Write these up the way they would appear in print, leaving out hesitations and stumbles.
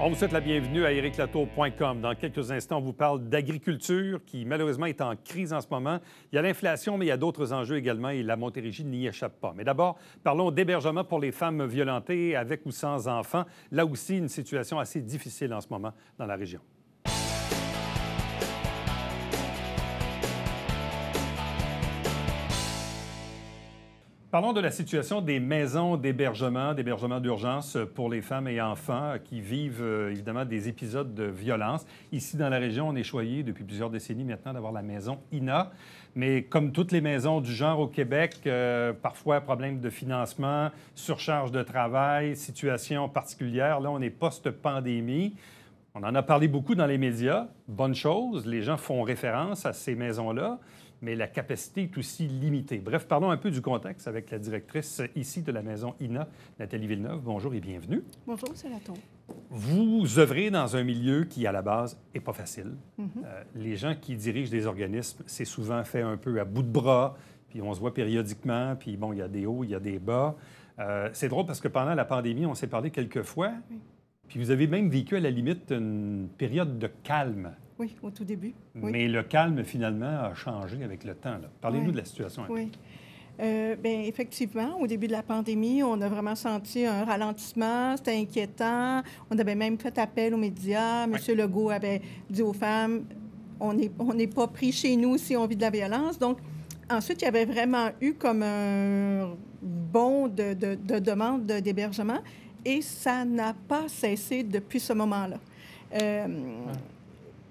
On vous souhaite la bienvenue à ericlatour.com. Dans quelques instants, on vous parle d'agriculture qui, malheureusement, est en crise en ce moment. Il y a l'inflation, mais il y a d'autres enjeux également et la Montérégie n'y échappe pas. Mais d'abord, parlons d'hébergement pour les femmes violentées avec ou sans enfants. Là aussi, une situation assez difficile en ce moment dans la région. Parlons de la situation des maisons d'hébergement d'urgence pour les femmes et enfants qui vivent évidemment des épisodes de violence. Ici, dans la région, on est choyé depuis plusieurs décennies maintenant d'avoir la maison INA. Mais comme toutes les maisons du genre au Québec, parfois problème de financement, surcharge de travail, situation particulière. Là, on est post-pandémie. On en a parlé beaucoup dans les médias. Bonne chose, les gens font référence à ces maisons-là, mais la capacité est aussi limitée. Bref, parlons un peu du contexte avec la directrice ici de la maison INA, Nathalie Villeneuve. Bonjour et bienvenue. Bonjour, c'est Laton. Vous œuvrez dans un milieu qui, à la base, n'est pas facile. Les gens qui dirigent des organismes, c'est souvent fait un peu à bout de bras, puis on se voit périodiquement, puis bon, il y a des hauts, il y a des bas. C'est drôle parce que pendant la pandémie, on s'est parlé quelques fois, puis vous avez même vécu à la limite une période de calme. Oui, au tout début. Oui. Mais le calme, finalement, a changé avec le temps. Parlez-nous de la situation. Oui. Bien, effectivement, au début de la pandémie, on a vraiment senti un ralentissement. C'était inquiétant. On avait même fait appel aux médias. M. Legault avait dit aux femmes, on n'est pas pris chez nous si on vit de la violence. Donc, ensuite, il y avait vraiment eu comme un bond de demande d'hébergement et ça n'a pas cessé depuis ce moment-là.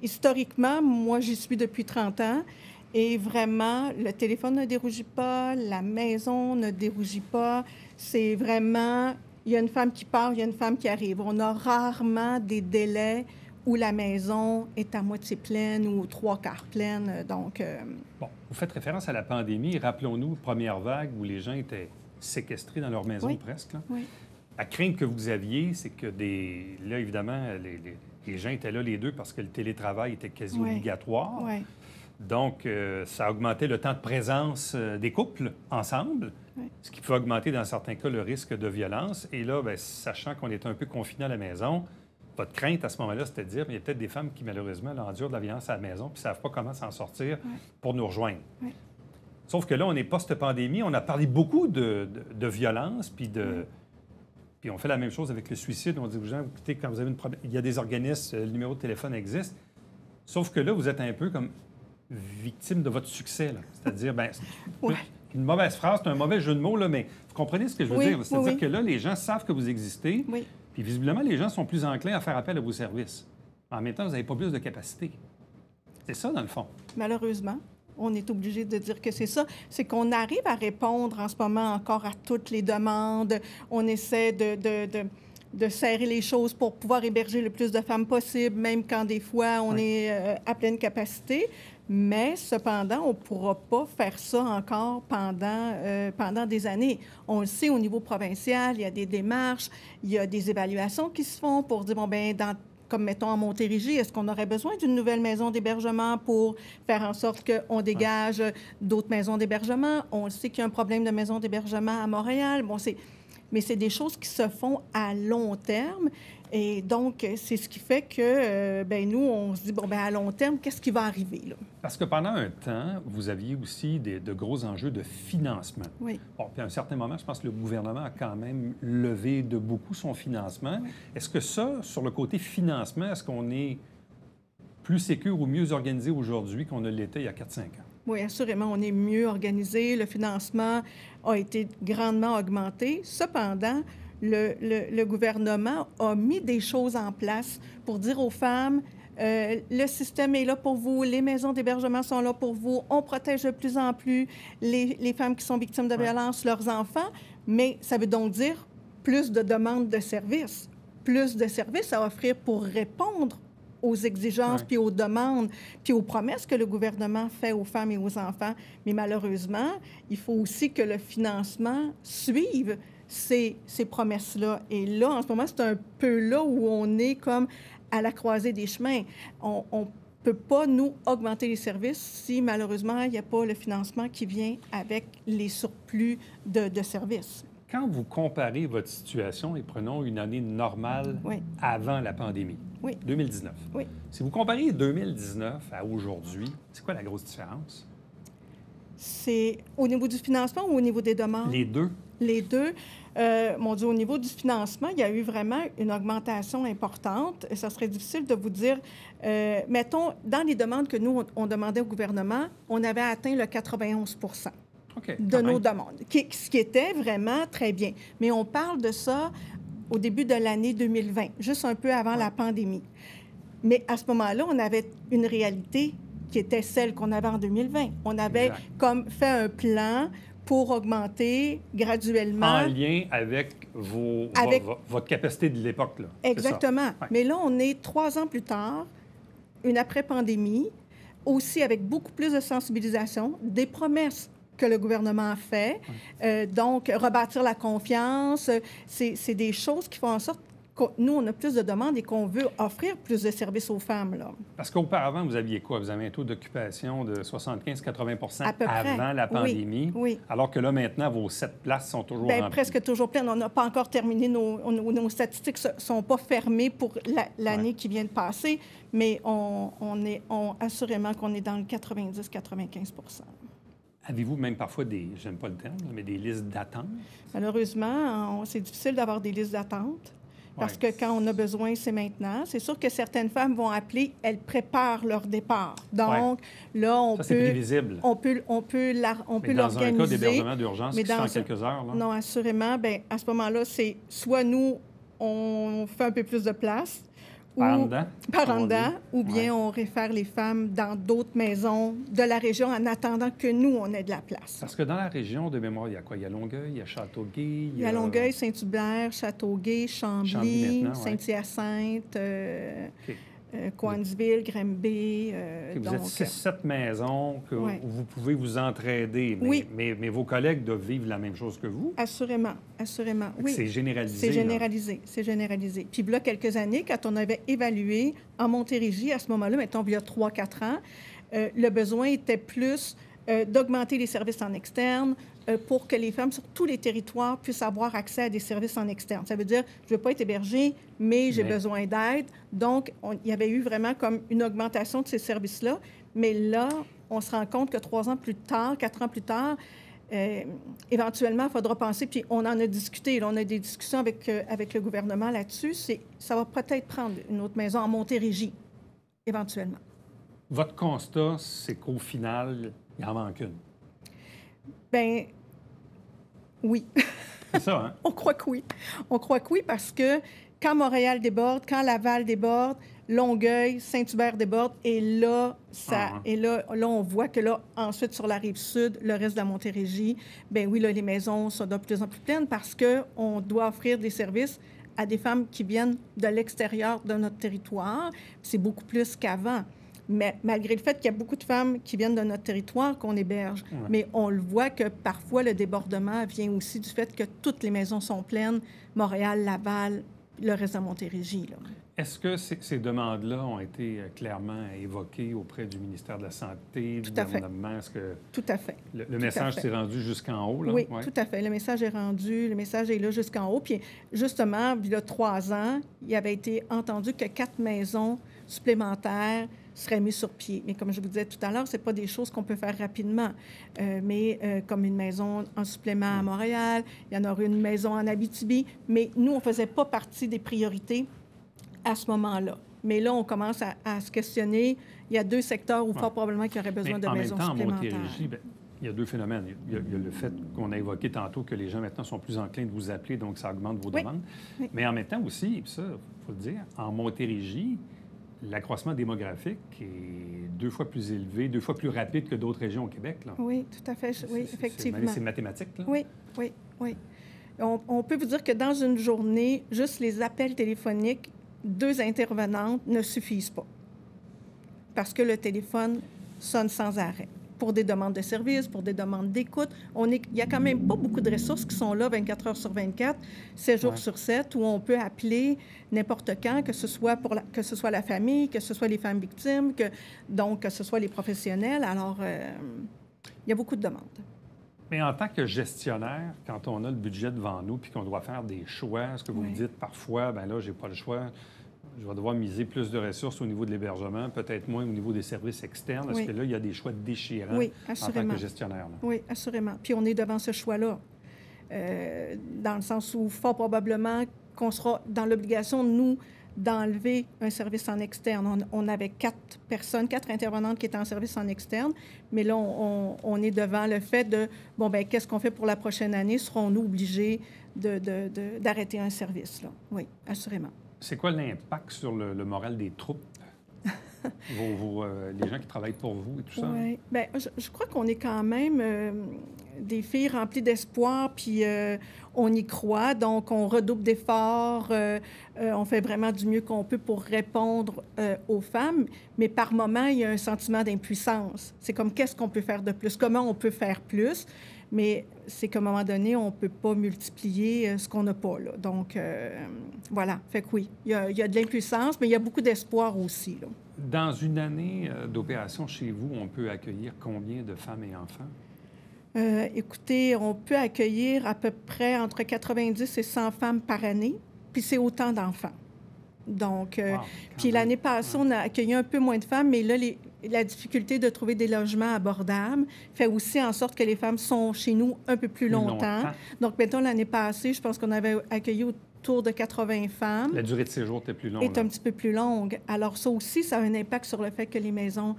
Historiquement, moi, j'y suis depuis 30 ans et vraiment, le téléphone ne dérougit pas, la maison ne dérougit pas. C'est vraiment, il y a une femme qui part, il y a une femme qui arrive. On a rarement des délais où la maison est à moitié pleine ou 3/4 pleine. Donc, Bon, vous faites référence à la pandémie. Rappelons-nous, première vague où les gens étaient séquestrés dans leur maison presque. Là. Oui. La crainte que vous aviez, c'est que là, évidemment, les gens étaient là les deux parce que le télétravail était quasi obligatoire. Oui. Donc, ça a augmenté le temps de présence des couples ensemble, ce qui peut augmenter dans certains cas le risque de violence. Et là, bien, sachant qu'on était un peu confinés à la maison, votre crainte à ce moment-là, c'était de dire qu'il y a peut-être des femmes qui, malheureusement, là, endurent de la violence à la maison puis ne savent pas comment s'en sortir pour nous rejoindre. Oui. Sauf que là, on est post-pandémie, on a parlé beaucoup de violence puis de... Puis on fait la même chose avec le suicide. On dit aux gens, écoutez, quand vous avez une problème, il y a des organismes, le numéro de téléphone existe. Sauf que là, vous êtes un peu comme victime de votre succès. Là. C'est-à-dire, bien, une mauvaise phrase, c'est un mauvais jeu de mots, là, mais vous comprenez ce que je veux dire? C'est-à-dire que là, les gens savent que vous existez. Oui. Puis visiblement, les gens sont plus enclins à faire appel à vos services. En même temps, vous n'avez pas plus de capacité. C'est ça, dans le fond. Malheureusement. On est obligé de dire que c'est ça. C'est qu'on arrive à répondre en ce moment encore à toutes les demandes. On essaie de serrer les choses pour pouvoir héberger le plus de femmes possible, même quand des fois on est à pleine capacité. Mais cependant, on ne pourra pas faire ça encore pendant des années. On le sait, au niveau provincial, il y a des démarches, il y a des évaluations qui se font pour dire, bon, bien, comme mettons en Montérégie, est-ce qu'on aurait besoin d'une nouvelle maison d'hébergement pour faire en sorte qu'on dégage d'autres maisons d'hébergement? On sait qu'il y a un problème de maison d'hébergement à Montréal. Bon, mais c'est des choses qui se font à long terme. Et donc, c'est ce qui fait que, nous, on se dit, bon, à long terme, qu'est-ce qui va arriver, là? Parce que pendant un temps, vous aviez aussi de gros enjeux de financement. Oui. Bon, puis à un certain moment, je pense que le gouvernement a quand même levé de beaucoup son financement. Oui. Est-ce que ça, sur le côté financement, est-ce qu'on est plus sécure ou mieux organisé aujourd'hui qu'on ne l'était il y a 4-5 ans? Oui, assurément, on est mieux organisé. Le financement a été grandement augmenté. Cependant, le gouvernement a mis des choses en place pour dire aux femmes, le système est là pour vous, les maisons d'hébergement sont là pour vous, on protège de plus en plus les femmes qui sont victimes de violence, leurs enfants, mais ça veut donc dire plus de demandes de services, plus de services à offrir pour répondre aux exigences, puis aux demandes, puis aux promesses que le gouvernement fait aux femmes et aux enfants. Mais malheureusement, il faut aussi que le financement suive ces promesses-là. Et là, en ce moment, c'est un peu là où on est comme à la croisée des chemins. On ne peut pas, nous, augmenter les services si, malheureusement, il n'y a pas le financement qui vient avec les surplus de services. Quand vous comparez votre situation, et prenons une année normale avant la pandémie, 2019. Oui. Si vous comparez 2019 à aujourd'hui, c'est quoi la grosse différence? C'est au niveau du financement ou au niveau des demandes? Les deux. Les deux. Mon Dieu, au niveau du financement, il y a eu vraiment une augmentation importante. Et ça serait difficile de vous dire, mettons, dans les demandes que nous, on demandait au gouvernement, on avait atteint le 91 de nos demandes, ce qui était vraiment très bien. Mais on parle de ça au début de l'année 2020, juste un peu avant la pandémie. Mais à ce moment-là, on avait une réalité qui était celle qu'on avait en 2020. On avait comme fait un plan pour augmenter graduellement. En lien avec votre capacité de l'époque, là. Exactement. Mais là, on est 3 ans plus tard, une après-pandémie, aussi avec beaucoup plus de sensibilisation, des promesses que le gouvernement a fait. Donc, rebâtir la confiance, c'est des choses qui font en sorte que nous, on a plus de demandes et qu'on veut offrir plus de services aux femmes, là. Parce qu'auparavant, vous aviez quoi? Vous avez un taux d'occupation de 75-80 avant la pandémie. Oui. Alors que là, maintenant, vos 7 places sont toujours remplies. Presque toujours pleines. On n'a pas encore terminé. Nos statistiques ne sont pas fermées pour l'année qui vient de passer, mais assurément qu'on est dans le 90-95 %. Avez-vous même parfois j'aime pas le terme, mais des listes d'attente? Malheureusement, c'est difficile d'avoir des listes d'attente. Parce que quand on a besoin, c'est maintenant. C'est sûr que certaines femmes vont appeler, elles préparent leur départ. Donc, là, c'est prévisible. On peut l'organiser. Dans un cas d'hébergement d'urgence qui se fait en quelques heures, là? Non, assurément. Bien, à ce moment-là, c'est soit nous, on fait un peu plus de place, par en dedans, ou bien on réfère les femmes dans d'autres maisons de la région en attendant que nous, on ait de la place. Parce que dans la région de mémoire, il y a quoi? Il y a Longueuil, il y a Châteauguay... Il y a Longueuil, Saint-Hubert, Châteauguay, Chambly, Saint-Hyacinthe, Coansville, Granby. Vous êtes 6-7 maisons où vous pouvez vous entraider, mais vos collègues doivent vivre la même chose que vous? Assurément, assurément, oui. C'est généralisé. C'est généralisé. Puis, il y a quelques années, quand on avait évalué en Montérégie, à ce moment-là, mettons, il y a 3-4 ans, le besoin était plus d'augmenter les services en externe, pour que les femmes sur tous les territoires puissent avoir accès à des services en externe. Ça veut dire, je ne veux pas être hébergée, mais j'ai besoin d'aide. Donc, il y avait eu vraiment comme une augmentation de ces services-là. Mais là, on se rend compte que 3 ans plus tard, 4 ans plus tard, éventuellement, il faudra penser, puis on en a discuté, là, on a des discussions avec le gouvernement là-dessus, ça va peut-être prendre une autre maison en Montérégie, éventuellement. Votre constat, c'est qu'au final, il en manque une. Bien, oui. C'est ça, hein? On croit que oui. On croit que oui parce que quand Montréal déborde, quand Laval déborde, Longueuil, Saint-Hubert déborde, et là, on voit que là, ensuite, sur la rive sud, le reste de la Montérégie, bien oui, là, les maisons sont de plus en plus pleines parce qu'on doit offrir des services à des femmes qui viennent de l'extérieur de notre territoire. C'est beaucoup plus qu'avant. Mais malgré le fait qu'il y a beaucoup de femmes qui viennent de notre territoire qu'on héberge, mais on le voit que parfois le débordement vient aussi du fait que toutes les maisons sont pleines, Montréal, Laval, le reste de Montérégie, là. Est-ce que ces demandes-là ont été clairement évoquées auprès du ministère de la Santé, du gouvernement? Est-ce que tout à fait. Le message s'est rendu jusqu'en haut, là? Oui, tout à fait. Le message est rendu, le message est là jusqu'en haut. Puis justement, il y a 3 ans, il avait été entendu que 4 maisons supplémentaires seraient mises sur pied. Mais comme je vous disais tout à l'heure, ce n'est pas des choses qu'on peut faire rapidement. Comme une maison en supplément à Montréal, il y en aura une maison en Abitibi. Mais nous, on ne faisait pas partie des priorités à ce moment-là. Mais là, on commence à se questionner. Il y a 2 secteurs où fort probablement qu'il y aurait besoin de maisons supplémentaires. En Montérégie, il y a 2 phénomènes. Il y a le fait qu'on a évoqué tantôt que les gens maintenant sont plus enclins de vous appeler, donc ça augmente vos demandes. Oui. Mais en même temps aussi, ça, il faut le dire, en Montérégie, l'accroissement démographique est 2 fois plus élevé, 2 fois plus rapide que d'autres régions au Québec, là. Oui, tout à fait. Oui, effectivement. C'est mathématique, là. Oui. On peut vous dire que dans une journée, juste les appels téléphoniques, 2 intervenantes ne suffisent pas. Parce que le téléphone sonne sans arrêt. Pour des demandes de services, pour des demandes d'écoute. Il n'y a quand même pas beaucoup de ressources qui sont là 24 heures sur 24, 7 jours sur 7, où on peut appeler n'importe quand, que ce soit la famille, que ce soit les femmes victimes, que ce soit les professionnels. Alors, il y a beaucoup de demandes. Mais en tant que gestionnaire, quand on a le budget devant nous puis qu'on doit faire des choix, est-ce que vous me dites parfois, bien là, j'ai pas le choix, je vais devoir miser plus de ressources au niveau de l'hébergement, peut-être moins au niveau des services externes. Est-ce que là, il y a des choix déchirants en tant que gestionnaire? Là? Oui, assurément. Puis on est devant ce choix-là, dans le sens où fort probablement qu'on sera dans l'obligation, nous, d'enlever un service en externe. On avait 4 intervenantes qui étaient en service en externe, mais là, on est devant le fait de, bon, bien, qu'est-ce qu'on fait pour la prochaine année? Serons-nous obligés d'arrêter un service? Là? Oui, assurément. C'est quoi l'impact sur le moral des troupes? Les gens qui travaillent pour vous et tout ça? Oui. Bien, je crois qu'on est quand même des filles remplies d'espoir, puis on y croit, donc on redouble d'efforts, on fait vraiment du mieux qu'on peut pour répondre aux femmes, mais par moments, il y a un sentiment d'impuissance. C'est comme, qu'est-ce qu'on peut faire de plus? Comment on peut faire plus? Mais c'est qu'à un moment donné, on ne peut pas multiplier ce qu'on n'a pas, là. Donc, voilà. Fait que oui, il y a de l'impuissance, mais il y a beaucoup d'espoir aussi, là. Dans une année d'opération chez vous, on peut accueillir combien de femmes et enfants? Écoutez, on peut accueillir à peu près entre 90 et 100 femmes par année, puis c'est autant d'enfants. Donc, puis l'année passée, on a accueilli un peu moins de femmes, mais là, la difficulté de trouver des logements abordables fait aussi en sorte que les femmes sont chez nous un peu plus longtemps. Donc, mettons, l'année passée, je pense qu'on avait accueilli autour de 80 femmes. La durée de séjour était plus longue. Est un petit peu plus longue. Alors, ça aussi, ça a un impact sur le fait que les maisons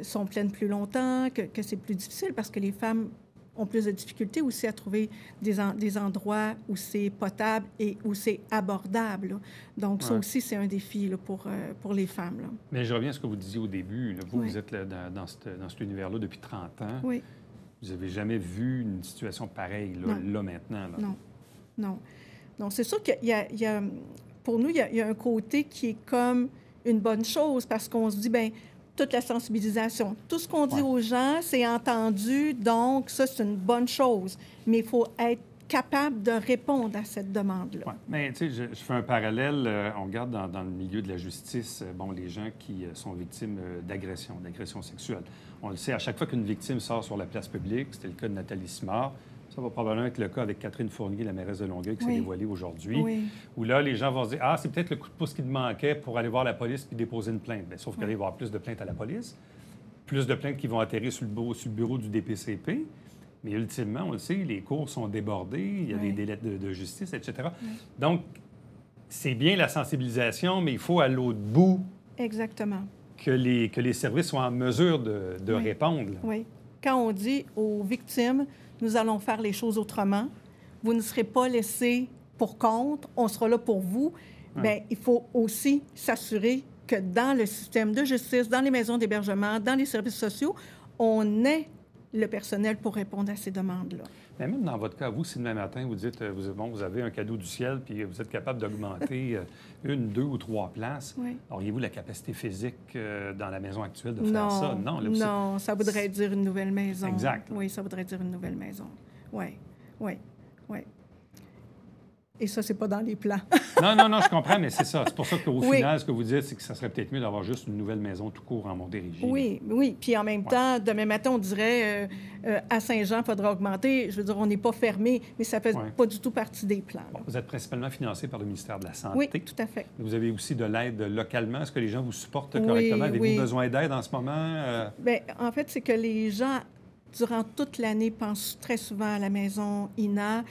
sont pleines plus longtemps, que c'est plus difficile parce que les femmes ont plus de difficultés aussi à trouver des endroits où c'est potable et où c'est abordable, là. Donc, ça aussi, c'est un défi là, pour les femmes, là. Mais je reviens à ce que vous disiez au début. Là. Vous êtes là, dans cet univers-là depuis 30 ans. Oui. Vous n'avez jamais vu une situation pareille, là maintenant. Là. Non. Non, c'est sûr qu'il y a pour nous, il y a un côté qui est comme une bonne chose parce qu'on se dit, bien, toute la sensibilisation, tout ce qu'on dit aux gens, c'est entendu, donc ça, c'est une bonne chose. Mais il faut être capable de répondre à cette demande-là. Oui, mais tu sais, je fais un parallèle. On regarde dans le milieu de la justice, les gens qui sont victimes d'agression sexuelle. On le sait, à chaque fois qu'une victime sort sur la place publique, c'était le cas de Nathalie Simard. Ça va probablement être le cas avec Catherine Fournier, la mairesse de Longueuil, qui s'est dévoilée aujourd'hui, où là, les gens vont se dire « Ah, c'est peut-être le coup de pouce qui te manquait pour aller voir la police puis déposer une plainte. » Bien, sauf qu'il va y avoir plus de plaintes à la police, plus de plaintes qui vont atterrir sur le bureau du DPCP. Mais ultimement, on le sait, les cours sont débordés, il y a des délais de justice, etc. Donc, c'est bien la sensibilisation, mais il faut à l'autre bout Exactement. Que les services soient en mesure de répondre. Là. Oui. Quand on dit aux victimes, nous allons faire les choses autrement, vous ne serez pas laissés pour compte, on sera là pour vous, bien, il faut aussi s'assurer que dans le système de justice, dans les maisons d'hébergement, dans les services sociaux, on ait le personnel pour répondre à ces demandes-là. Mais même dans votre cas, vous, si demain matin, vous dites, vous avez un cadeau du ciel, puis vous êtes capable d'augmenter 1, 2 ou 3 places, auriez-vous la capacité physique dans la maison actuelle de faire ça? Non, là, non, ça voudrait dire une nouvelle maison. Exact. Oui, ça voudrait dire une nouvelle maison. Oui. Et ça, c'est pas dans les plans. non, je comprends, mais c'est ça. C'est pour ça qu'au final, ce que vous dites, c'est que ça serait peut-être mieux d'avoir juste une nouvelle maison tout court en Montérégie. Oui. Puis en même temps, demain matin, on dirait à Saint-Jean, il faudra augmenter. Je veux dire, on n'est pas fermé, mais ça fait pas du tout partie des plans. Bon, vous êtes principalement financé par le ministère de la Santé. Oui, tout à fait. Vous avez aussi de l'aide localement. Est-ce que les gens vous supportent correctement? Avez-vous besoin d'aide en ce moment? Bien, en fait, c'est que les gens durant toute l'année, pense très souvent à la maison INA.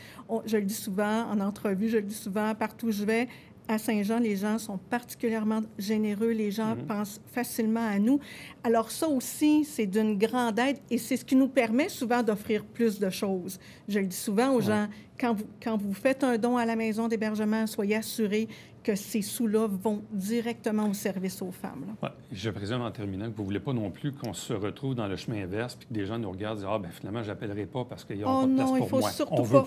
Je le dis souvent en entrevue, je le dis souvent partout où je vais. À Saint-Jean, les gens sont particulièrement généreux. Les gens pensent facilement à nous. Alors ça aussi, c'est d'une grande aide et c'est ce qui nous permet souvent d'offrir plus de choses. Je le dis souvent aux gens, quand vous faites un don à la maison d'hébergement, soyez assurés que ces sous-là vont directement au service aux femmes. Là. Ouais. Je présume en terminant que vous ne voulez pas non plus qu'on se retrouve dans le chemin inverse puis que des gens nous regardent et disent « Ah, bien finalement, je n'appellerai pas parce qu'il n'y aura pas de place pour moi. »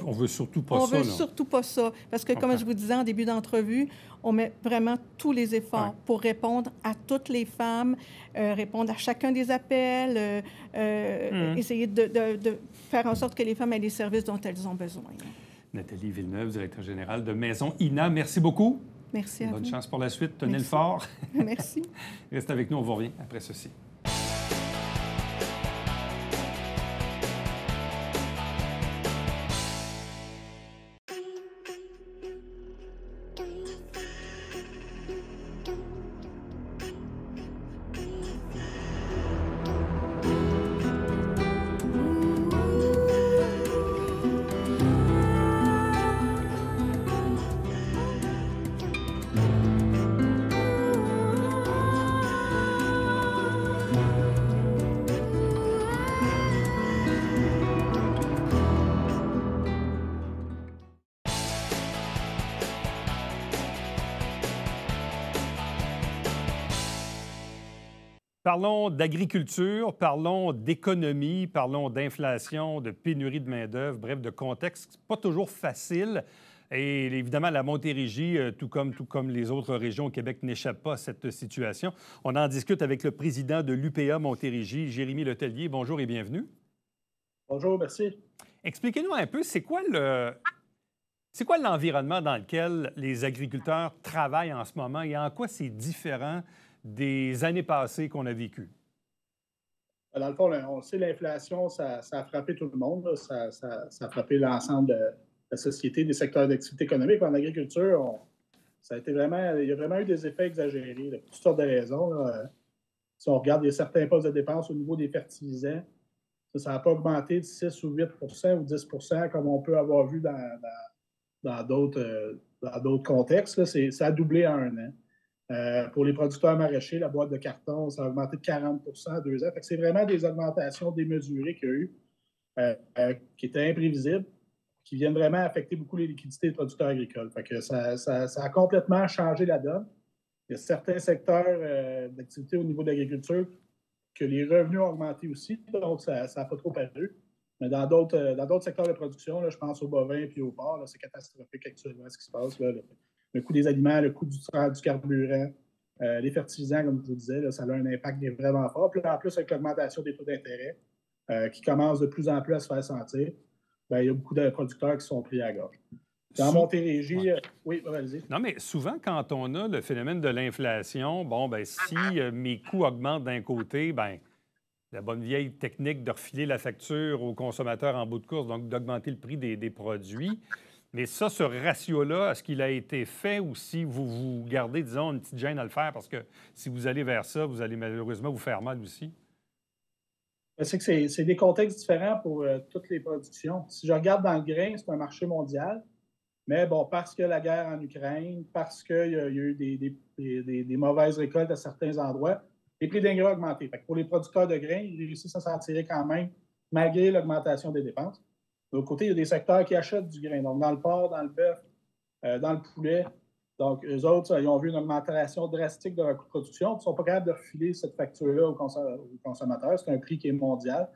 On veut surtout pas ça. On veut surtout pas ça. Parce que, comme je vous disais en début d'entrevue, on met vraiment tous les efforts pour répondre à toutes les femmes, répondre à chacun des appels, essayer de faire en sorte que les femmes aient les services dont elles ont besoin. Là. Nathalie Villeneuve, directrice générale de Maison INA, merci beaucoup. Merci à vous. Bonne chance pour la suite. Tenez le fort. Merci. Restez avec nous, on vous revient après ceci. Parlons d'agriculture, parlons d'économie, parlons d'inflation, de pénurie de main-d'œuvre, bref, de contexte pas toujours facile. Et évidemment, la Montérégie, tout comme les autres régions au Québec, n'échappe pas à cette situation. On en discute avec le président de l'UPA Montérégie, Jérémy Letellier. Bonjour et bienvenue. Bonjour, merci. Expliquez-nous un peu, c'est quoi l'environnement dans lequel les agriculteurs travaillent en ce moment et en quoi c'est différent des années passées qu'on a vécues? Dans le fond, on sait l'inflation, ça a frappé tout le monde. Là. Ça a frappé l'ensemble de la société, des secteurs d'activité économique. En agriculture, ça a été vraiment, il y a vraiment eu des effets exagérés, là, pour toutes sortes de raisons. Là. Si on regarde, il y a certains postes de dépenses au niveau des fertilisants. Ça n'a pas augmenté de 6 ou 8 ou 10 comme on peut avoir vu dans d'autres contextes. Là. Ça a doublé en un an. Pour les producteurs maraîchers, la boîte de carton, ça a augmenté de 40 en 2 ans. Fait que c'est vraiment des augmentations démesurées qu'il y a eu, qui étaient imprévisibles, qui viennent vraiment affecter beaucoup les liquidités des producteurs agricoles. Fait que ça a complètement changé la donne. Il y a certains secteurs d'activité au niveau de l'agriculture que les revenus ont augmenté aussi, donc ça n'a pas trop paru. Mais dans d'autres secteurs de production, là, je pense aux bovins et aux porcs, c'est catastrophique actuellement ce qui se passe. Là, le coût des aliments, le coût du carburant, les fertilisants, comme je vous disais, là, ça a un impact vraiment fort. Puis en plus, avec l'augmentation des taux d'intérêt qui commence de plus en plus à se faire sentir, bien, il y a beaucoup de producteurs qui sont pris à la gorge. Dans Montérégie, oui, vas-y. Non, mais souvent, quand on a le phénomène de l'inflation, bon, bien, si mes coûts augmentent d'un côté, bien, la bonne vieille technique de refiler la facture aux consommateurs en bout de course, donc d'augmenter le prix des produits. Mais ça, ce ratio-là, est-ce qu'il a été fait ou si vous gardez, disons, une petite gêne à le faire parce que si vous allez vers ça, vous allez malheureusement vous faire mal aussi? C'est que c'est des contextes différents pour toutes les productions. Si je regarde dans le grain, c'est un marché mondial. Mais bon, parce que la guerre en Ukraine, parce qu'il y a eu des mauvaises récoltes à certains endroits, les prix d'ingrais ont augmenté. Fait que pour les producteurs de grains, ils réussissent à s'en tirer quand même, malgré l'augmentation des dépenses. De l'autre côté, il y a des secteurs qui achètent du grain. Donc, dans le porc, dans le bœuf, dans le poulet. Donc, eux autres, ils ont vu une augmentation drastique de leur coût de production. Ils ne sont pas capables de refiler cette facture-là aux consommateurs. C'est un prix qui est mondial.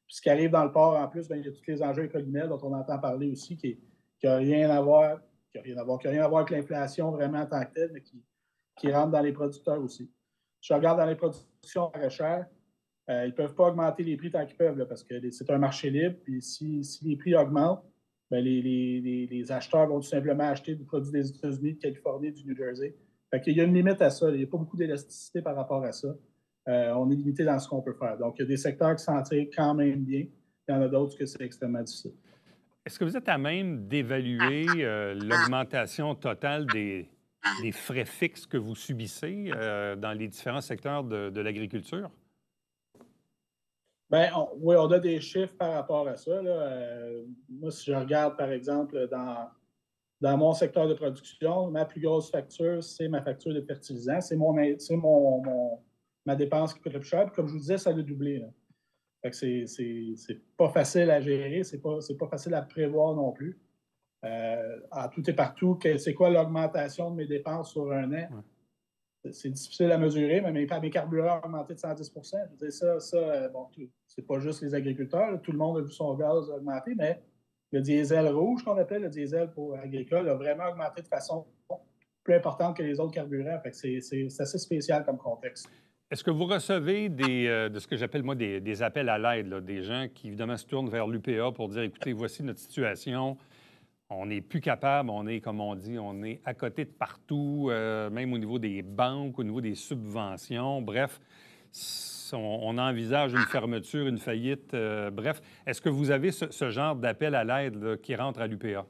Puis ce qui arrive dans le porc, en plus, bien, il y a tous les enjeux économiques dont on entend parler aussi, qui n'a rien à voir avec l'inflation vraiment en tant que telle, mais qui rentre dans les producteurs aussi. Si je regarde dans les productions maraîchères, ils ne peuvent pas augmenter les prix tant qu'ils peuvent, là, parce que c'est un marché libre. Puis si les prix augmentent, bien, les acheteurs vont tout simplement acheter des produits des États-Unis, de Californie, du New Jersey. Fait qu'il y a une limite à ça. Il n'y a pas beaucoup d'élasticité par rapport à ça. On est limité dans ce qu'on peut faire. Donc, il y a des secteurs qui s'en tirent quand même bien. Il y en a d'autres que c'est extrêmement difficile. Est-ce que vous êtes à même d'évaluer l'augmentation totale des frais fixes que vous subissez dans les différents secteurs de l'agriculture? Bien, oui, on a des chiffres par rapport à ça. Là. Moi, si je regarde, par exemple, dans mon secteur de production, ma plus grosse facture, c'est ma facture de fertilisant. C'est ma dépense qui coûte le plus cher. Puis, comme je vous disais, ça a doublé. Là. Fait que c'est pas facile à gérer, c'est pas facile à prévoir non plus. À tout et partout, c'est quoi l'augmentation de mes dépenses sur un an? Ouais. C'est difficile à mesurer, mais mes carburants ont augmenté de 110 Je veux dire, bon, c'est pas juste les agriculteurs, là, tout le monde a vu son gaz augmenter, mais le diesel rouge, qu'on appelle le diesel pour agricole, a vraiment augmenté de façon plus importante que les autres carburants. Fait que c'est assez spécial comme contexte. Est-ce que vous recevez de ce que j'appelle, moi, des appels à l'aide, là, des gens qui, évidemment, se tournent vers l'UPA pour dire, écoutez, voici notre situation, on n'est plus capable, on est, comme on dit, on est à côté de partout, même au niveau des banques, au niveau des subventions, bref, on envisage une fermeture, une faillite, bref. Est-ce que vous avez ce genre d'appel à l'aide qui rentre à l'UPA?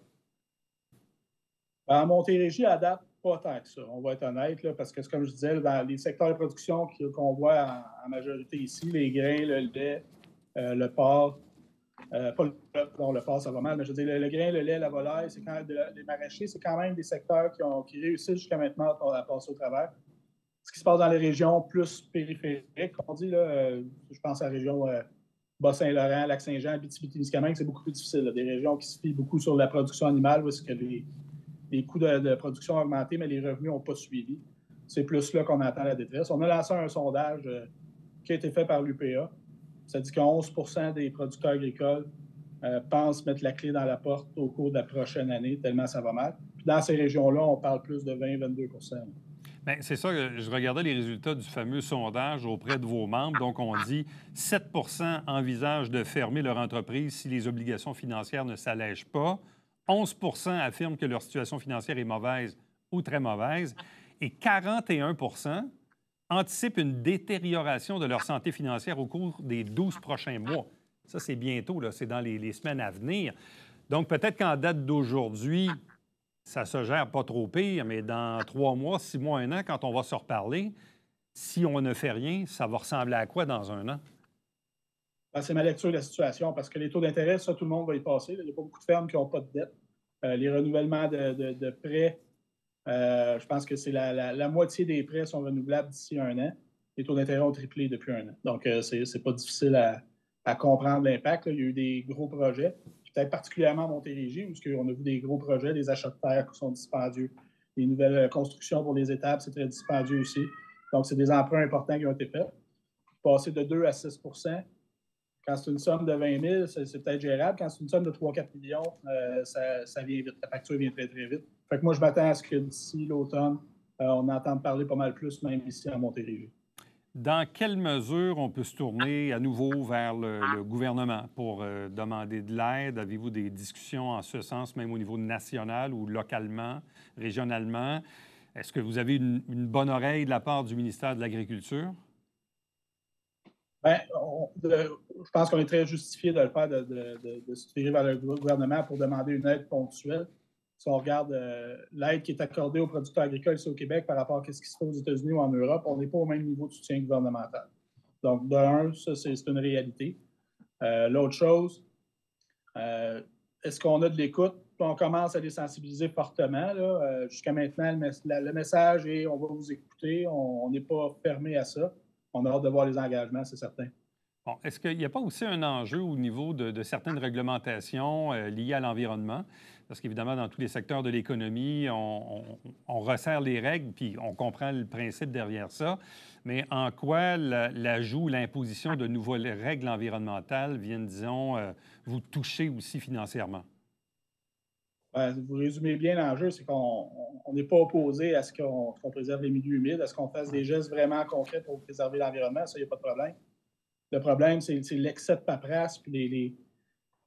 En Montérégie, à date, pas tant que ça. On va être honnête, là, parce que, comme je disais, dans les secteurs de production qu'on voit en majorité ici, les grains, le lait, le porc, le porc, ça va mal, mais je veux dire, le grain, le lait, la volaille, les maraîchers, c'est quand même des secteurs qui réussissent jusqu'à maintenant à passer au travers. Ce qui se passe dans les régions plus périphériques, on dit, là, je pense à la région Bas-Saint-Laurent, Lac-Saint-Jean, Abitibi-Témiscamingue, c'est beaucoup plus difficile. Là, des régions qui se fient beaucoup sur la production animale, où est-ce que les coûts de production ont augmenté, mais les revenus n'ont pas suivi. C'est plus là qu'on entend la détresse. On a lancé un sondage qui a été fait par l'UPA. Ça dit que 11 des producteurs agricoles pensent mettre la clé dans la porte au cours de la prochaine année, tellement ça va mal. Puis dans ces régions-là, on parle plus de 20-22 %. Bien, c'est ça, je regardais les résultats du fameux sondage auprès de vos membres. Donc, on dit 7 envisagent de fermer leur entreprise si les obligations financières ne s'allègent pas. 11 affirment que leur situation financière est mauvaise ou très mauvaise. Et 41 anticipent une détérioration de leur santé financière au cours des 12 prochains mois. Ça, c'est bientôt, là, c'est dans les semaines à venir. Donc, peut-être qu'en date d'aujourd'hui, ça se gère pas trop pire, mais dans 3 mois, 6 mois, 1 an, quand on va se reparler, si on ne fait rien, ça va ressembler à quoi dans 1 an? C'est ma lecture de la situation, parce que les taux d'intérêt, ça, tout le monde va y passer. Il n'y a pas beaucoup de fermes qui n'ont pas de dette. Les renouvellements de prêts, je pense que c'est la moitié des prêts sont renouvelables d'ici 1 an. Les taux d'intérêt ont triplé depuis 1 an. Donc, c'est pas difficile à comprendre l'impact. Il y a eu des gros projets, peut-être particulièrement à Montérégie, où on a vu des gros projets, des achats de terre qui sont dispendieux. Les nouvelles constructions pour les étapes, c'est très dispendieux aussi. Donc, c'est des emprunts importants qui ont été faits. Passer de 2 à 6 quand c'est une somme de 20 000, c'est peut-être gérable. Quand c'est une somme de 3-4 millions, ça vient vite. La facture vient très, très vite. Fait que moi, je m'attends à ce que d'ici l'automne, on entende parler pas mal plus, même ici à Montérégie. Dans quelle mesure on peut se tourner à nouveau vers le gouvernement pour demander de l'aide? Avez-vous des discussions en ce sens, même au niveau national ou localement, régionalement? Est-ce que vous avez une bonne oreille de la part du ministère de l'Agriculture? Bien, je pense qu'on est très justifié de le faire, de se tirer vers le gouvernement pour demander une aide ponctuelle. Si on regarde l'aide qui est accordée aux producteurs agricoles ici au Québec par rapport à ce qui se fait aux États-Unis ou en Europe, on n'est pas au même niveau de soutien gouvernemental. Donc, de un, ça, c'est une réalité. L'autre chose, est-ce qu'on a de l'écoute? On commence à les sensibiliser fortement. Jusqu'à maintenant, le message est on va vous écouter, on n'est pas fermé à ça. On a hâte de voir les engagements, c'est certain. Bon, est-ce qu'il n'y a pas aussi un enjeu au niveau de certaines réglementations liées à l'environnement? Parce qu'évidemment, dans tous les secteurs de l'économie, on resserre les règles, puis on comprend le principe derrière ça. Mais en quoi l'ajout, l'imposition de nouvelles règles environnementales viennent, disons, vous toucher aussi financièrement? Vous résumez bien l'enjeu, c'est qu'on n'est pas opposé à ce qu'on préserve les milieux humides, à ce qu'on fasse des gestes vraiment concrets pour préserver l'environnement, ça, il n'y a pas de problème. Le problème, c'est l'excès de paperasse puis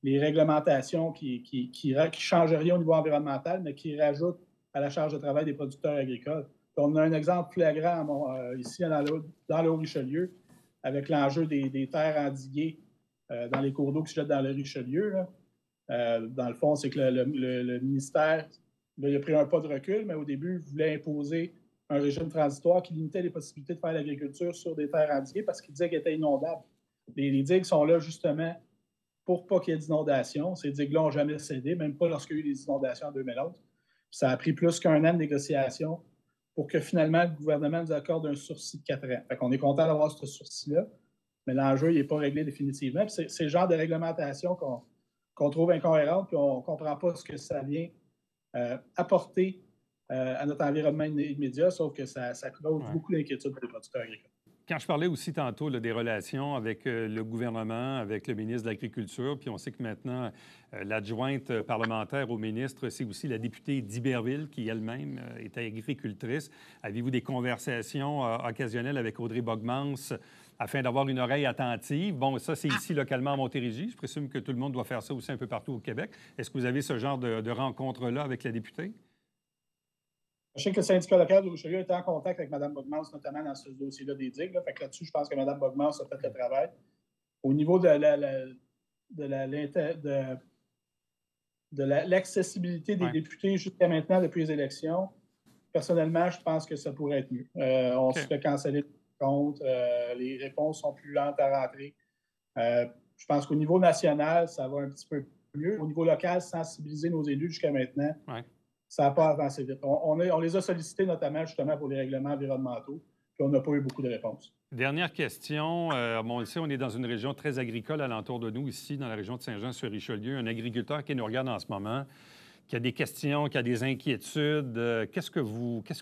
les réglementations qui ne changent rien au niveau environnemental, mais qui rajoutent à la charge de travail des producteurs agricoles. Puis on a un exemple flagrant ici dans le Haut-Richelieu, avec l'enjeu des terres endiguées dans les cours d'eau qui se jettent dans le Richelieu. Dans le fond, c'est que le ministère là, il a pris un pas de recul, mais au début, il voulait imposer un régime transitoire qui limitait les possibilités de faire l'agriculture sur des terres endiguées parce qu'il disait qu'elles étaient inondables. Les digues sont là justement pour pas qu'il y ait d'inondations. Ces digues-là n'ont jamais cédé, même pas lorsqu'il y a eu les inondations en 2011. Puis ça a pris plus qu'1 an de négociation pour que finalement le gouvernement nous accorde un sursis de 4 ans. Fait qu'on est content d'avoir ce sursis-là, mais l'enjeu n'est pas réglé définitivement. Puis c'est le genre de réglementation qu'on trouve incohérente, puis on ne comprend pas ce que ça vient apporter à notre environnement immédiat, sauf que ça cause beaucoup d'inquiétudes pour les producteurs agricoles. Quand je parlais aussi tantôt là, des relations avec le gouvernement, avec le ministre de l'Agriculture, puis on sait que maintenant, l'adjointe parlementaire au ministre, c'est aussi la députée d'Iberville, qui elle-même est agricultrice. Avez-vous des conversations occasionnelles avec Audrey Bogmans afin d'avoir une oreille attentive? Bon, ça, c'est ici, localement, à Montérégie. Je présume que tout le monde doit faire ça aussi un peu partout au Québec. Est-ce que vous avez ce genre de rencontre-là avec la députée? Je sais que le syndicat local de Richelieu était en contact avec Mme Bogmans, notamment dans ce dossier-là des digues. Fait que là-dessus, je pense que Mme Bogmans a fait le travail. Au niveau de l'accessibilité des députés jusqu'à maintenant, depuis les élections, personnellement, je pense que ça pourrait être mieux. On se fait canceller le compte, les réponses sont plus lentes à rentrer. Je pense qu'au niveau national, ça va un petit peu mieux. Au niveau local, sensibiliser nos élus jusqu'à maintenant, ça n'a pas avancé vite. On les a sollicités notamment justement pour les règlements environnementaux, puis on n'a pas eu beaucoup de réponses. Dernière question. Bon, ici, on est dans une région très agricole alentour de nous, ici, dans la région de Saint-Jean-sur-Richelieu. Un agriculteur qui nous regarde en ce moment, qui a des questions, qui a des inquiétudes, qu'est-ce que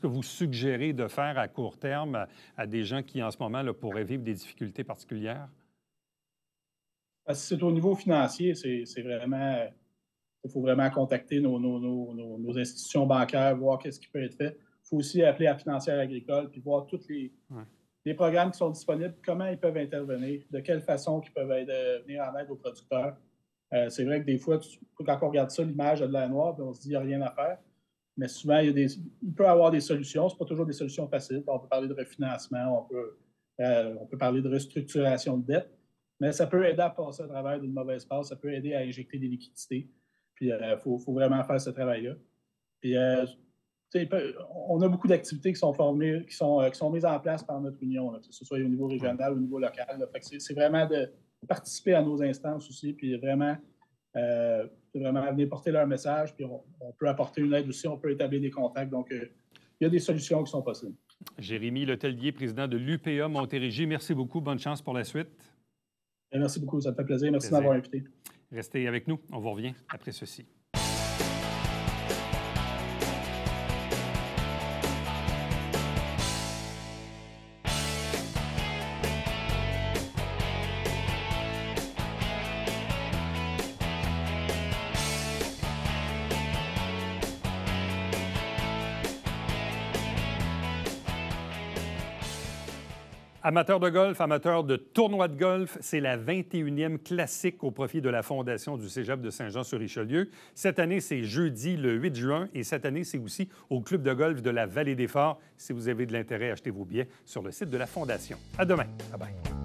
vous suggérez de faire à court terme à des gens qui, en ce moment, là, pourraient vivre des difficultés particulières? Si c'est au niveau financier, c'est vraiment... Il faut vraiment contacter nos institutions bancaires, voir qu'est-ce qui peut être fait. Il faut aussi appeler à Financière agricole puis voir tous les programmes qui sont disponibles, comment ils peuvent intervenir, de quelle façon ils peuvent venir en aide aux producteurs. C'est vrai que des fois, quand on regarde ça, l'image a de l'air noire, puis on se dit qu'il n'y a rien à faire. Mais souvent, il peut y avoir des solutions. Ce n'est pas toujours des solutions faciles. On peut parler de refinancement, on peut parler de restructuration de dette, mais ça peut aider à passer à travers d'une mauvaise passe, ça peut aider à injecter des liquidités. Puis il faut vraiment faire ce travail-là. Puis on a beaucoup d'activités qui sont formées, qui sont mises en place par notre union, là, que ce soit au niveau régional ou au niveau local. Fait que c'est vraiment de participer à nos instances aussi, puis vraiment venir porter leur message, puis on peut apporter une aide aussi, on peut établir des contacts. Donc, il y a des solutions qui sont possibles. Jérémy Letellier, président de l'UPA Montérégie, merci beaucoup. Bonne chance pour la suite. Et merci beaucoup, ça me fait plaisir. Merci de m'avoir invité. Restez avec nous, on vous revient après ceci. Amateurs de golf, amateurs de tournois de golf, c'est la 21e classique au profit de la Fondation du Cégep de Saint-Jean-sur-Richelieu. Cette année, c'est jeudi le 8 juin et cette année, c'est aussi au Club de golf de la Vallée des Forts. Si vous avez de l'intérêt, achetez vos billets sur le site de la Fondation. À demain. Bye bye.